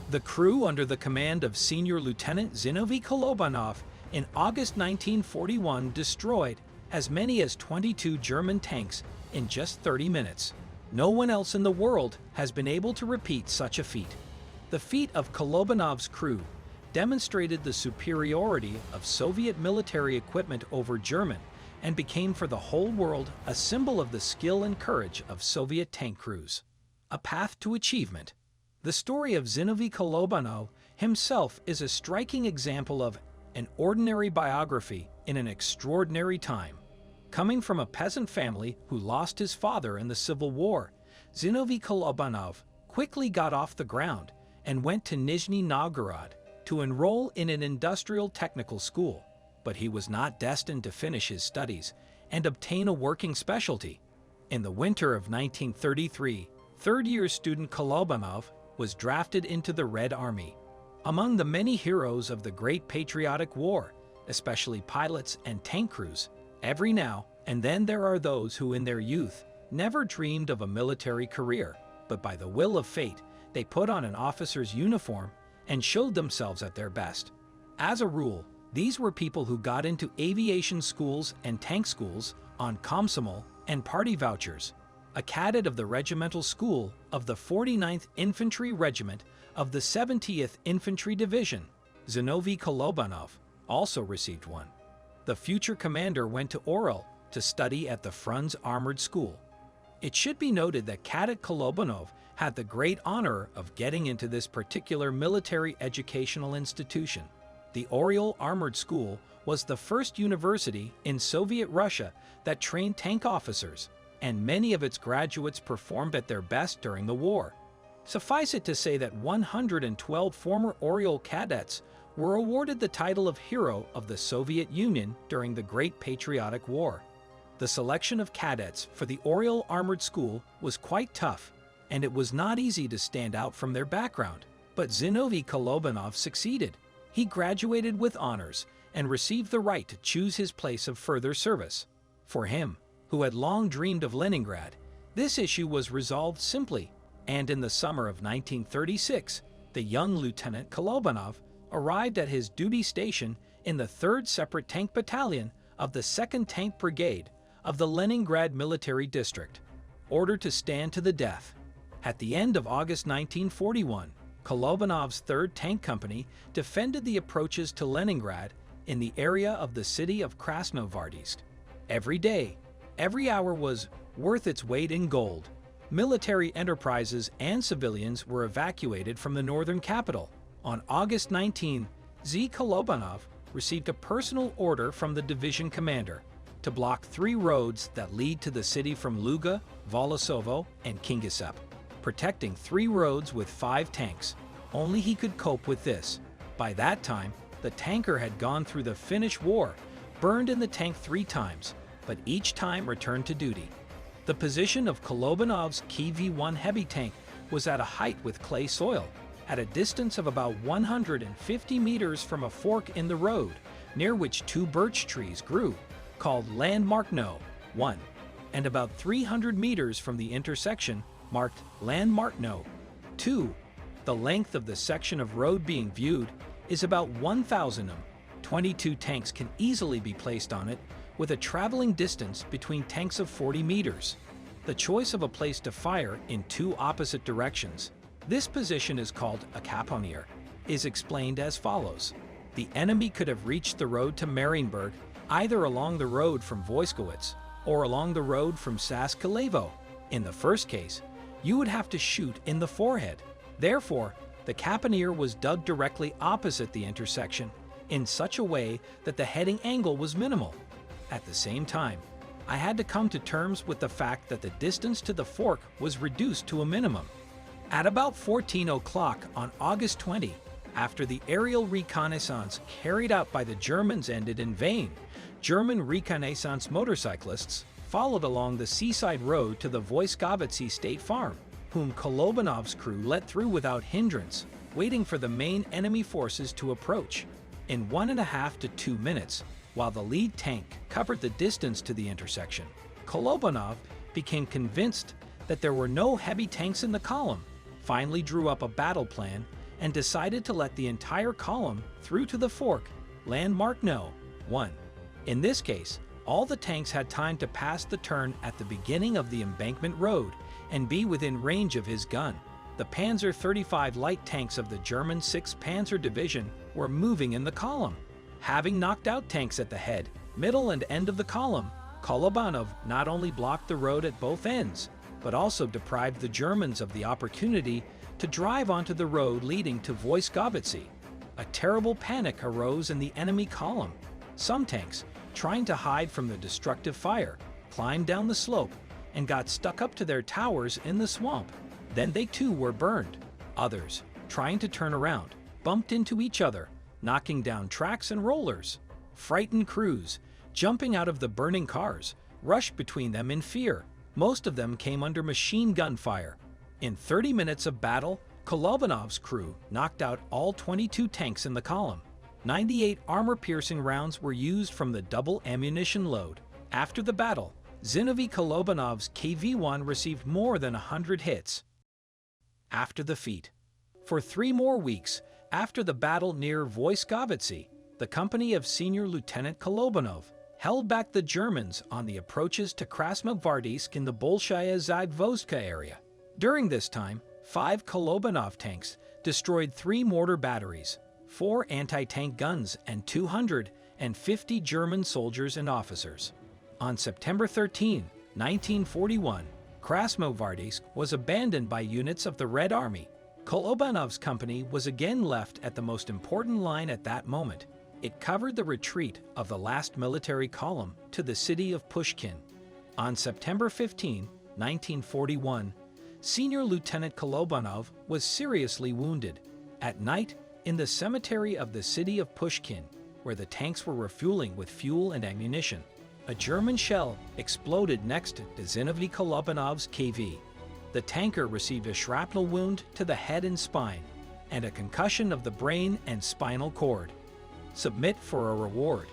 The crew under the command of Senior Lieutenant Zinovy Kolobanov in August 1941 destroyed as many as 22 German tanks in just 30 minutes. No one else in the world has been able to repeat such a feat. The feat of Kolobanov's crew demonstrated the superiority of Soviet military equipment over German and became for the whole world a symbol of the skill and courage of Soviet tank crews. A path to achievement. The story of Zinovy Kolobanov himself is a striking example of an ordinary biography in an extraordinary time. Coming from a peasant family who lost his father in the Civil War, Zinovy Kolobanov quickly got off the ground and went to Nizhny Novgorod to enroll in an industrial technical school. But he was not destined to finish his studies and obtain a working specialty. In the winter of 1933, third-year student Kolobanov was drafted into the Red Army. Among the many heroes of the Great Patriotic War, especially pilots and tank crews, every now and then there are those who in their youth never dreamed of a military career, but by the will of fate, they put on an officer's uniform and showed themselves at their best. As a rule, these were people who got into aviation schools and tank schools on komsomol and party vouchers. A cadet of the regimental school of the 49th Infantry Regiment of the 70th Infantry Division, Zinovy Kolobanov, also received one. The future commander went to Orel to study at the Frunze Armored School. It should be noted that Cadet Kolobanov had the great honor of getting into this particular military educational institution. The Orel Armored School was the first university in Soviet Russia that trained tank officers, and many of its graduates performed at their best during the war. Suffice it to say that 112 former Orel cadets were awarded the title of Hero of the Soviet Union during the Great Patriotic War. The selection of cadets for the Orel Armored School was quite tough, and it was not easy to stand out from their background. But Zinovy Kolobanov succeeded. He graduated with honors and received the right to choose his place of further service. For him, who had long dreamed of Leningrad, this issue was resolved simply, and in the summer of 1936, the young Lieutenant Kolobanov arrived at his duty station in the 3rd Separate Tank Battalion of the 2nd Tank Brigade of the Leningrad Military District, ordered to stand to the death. At the end of August 1941, Kolobanov's 3rd Tank Company defended the approaches to Leningrad in the area of the city of Krasnovardisk. Every day, every hour was worth its weight in gold. Military enterprises and civilians were evacuated from the northern capital. On August 19, Z. Kolobanov received a personal order from the division commander to block 3 roads that lead to the city from Luga, Volosovo, and Kingisepp, protecting 3 roads with 5 tanks. Only he could cope with this. By that time, the tanker had gone through the Finnish War, burned in the tank 3 times, but each time returned to duty. The position of Kolobanov's Ki V1 heavy tank was at a height with clay soil, at a distance of about 150 meters from a fork in the road, near which 2 birch trees grew, called Landmark No. 1, and about 300 meters from the intersection marked Landmark No. 2. The length of the section of road being viewed is about 1,000 m. 22 tanks can easily be placed on it, with a traveling distance between tanks of 40 meters. The choice of a place to fire in 2 opposite directions, this position is called a caponier, is explained as follows. The enemy could have reached the road to Marienburg either along the road from Voiskowitz or along the road from Saskalevo. In the first case, you would have to shoot in the forehead. Therefore, the caponier was dug directly opposite the intersection in such a way that the heading angle was minimal. At the same time, I had to come to terms with the fact that the distance to the fork was reduced to a minimum. At about 14 o'clock on August 20, after the aerial reconnaissance carried out by the Germans ended in vain, German reconnaissance motorcyclists followed along the seaside road to the Voiskovitsy State Farm, whom Kolobanov's crew let through without hindrance, waiting for the main enemy forces to approach. In 1.5 to 2 minutes, while the lead tank covered the distance to the intersection, Kolobanov became convinced that there were no heavy tanks in the column, finally drew up a battle plan, and decided to let the entire column through to the fork, landmark No. 1. In this case, all the tanks had time to pass the turn at the beginning of the embankment road and be within range of his gun. The Panzer 35 light tanks of the German 6th Panzer Division were moving in the column. Having knocked out tanks at the head, middle, and end of the column, Kolobanov not only blocked the road at both ends, but also deprived the Germans of the opportunity to drive onto the road leading to Wojskowice. A terrible panic arose in the enemy column. Some tanks, trying to hide from the destructive fire, climbed down the slope and got stuck up to their towers in the swamp. Then they too were burned. Others, trying to turn around, bumped into each other, knocking down tracks and rollers. Frightened crews, jumping out of the burning cars, rushed between them in fear. Most of them came under machine gun fire. In 30 minutes of battle, Kolobanov's crew knocked out all 22 tanks in the column. 98 armor-piercing rounds were used from the double ammunition load. After the battle, Zinovy Kolobanov's KV-1 received more than 100 hits. After the feat. For 3 more weeks, after the battle near Wojskowice, the company of Senior Lieutenant Kolobanov held back the Germans on the approaches to Krasnogvardisk in the Bolshaya Zagvozhka area. During this time, 5 Kolobanov tanks destroyed 3 mortar batteries, 4 anti-tank guns, and 250 German soldiers and officers. On September 13, 1941, Krasnogvardisk was abandoned by units of the Red Army. Kolobanov's company was again left at the most important line at that moment. It covered the retreat of the last military column to the city of Pushkin. On September 15, 1941, Senior Lieutenant Kolobanov was seriously wounded. At night, in the cemetery of the city of Pushkin, where the tanks were refueling with fuel and ammunition, a German shell exploded next to Zinovy Kolobanov's KV. The tanker received a shrapnel wound to the head and spine, and a concussion of the brain and spinal cord. Submit for a reward.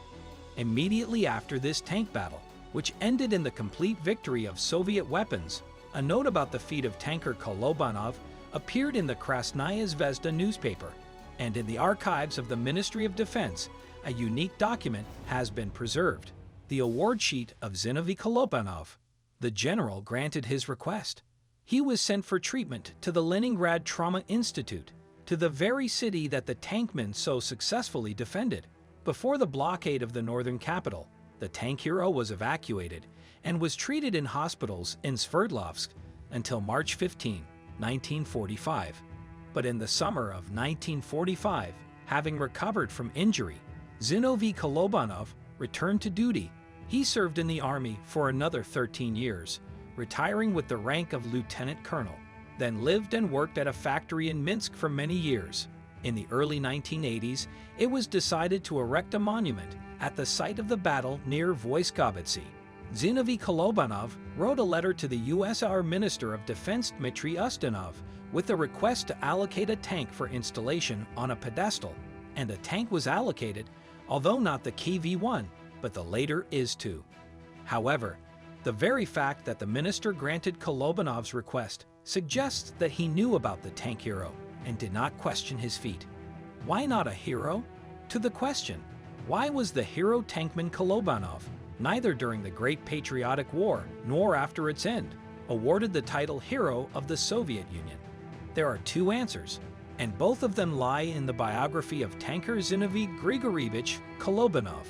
Immediately after this tank battle, which ended in the complete victory of Soviet weapons, a note about the feat of tanker Kolobanov appeared in the Krasnaya Zvezda newspaper, and in the archives of the Ministry of Defense, a unique document has been preserved. The award sheet of Zinovy Kolobanov. The general granted his request. He was sent for treatment to the Leningrad Trauma Institute, to the very city that the tankmen so successfully defended. Before the blockade of the northern capital, the tank hero was evacuated and was treated in hospitals in Sverdlovsk until March 15, 1945. But in the summer of 1945, having recovered from injury, Zinovy Kolobanov returned to duty. He served in the army for another 13 years, retiring with the rank of lieutenant colonel, then lived and worked at a factory in Minsk for many years. In the early 1980s, it was decided to erect a monument at the site of the battle near Wojskowice. Zinovy Kolobanov wrote a letter to the USSR Minister of Defense Dmitry Ustinov with a request to allocate a tank for installation on a pedestal, and a tank was allocated, although not the KV-1, but the later IS-2. However, the very fact that the minister granted Kolobanov's request suggests that he knew about the tank hero and did not question his feat. Why not a hero? To the question, why was the hero tankman Kolobanov, neither during the Great Patriotic War nor after its end, awarded the title Hero of the Soviet Union? There are 2 answers, and both of them lie in the biography of tanker Zinovy Grigoryevich Kolobanov.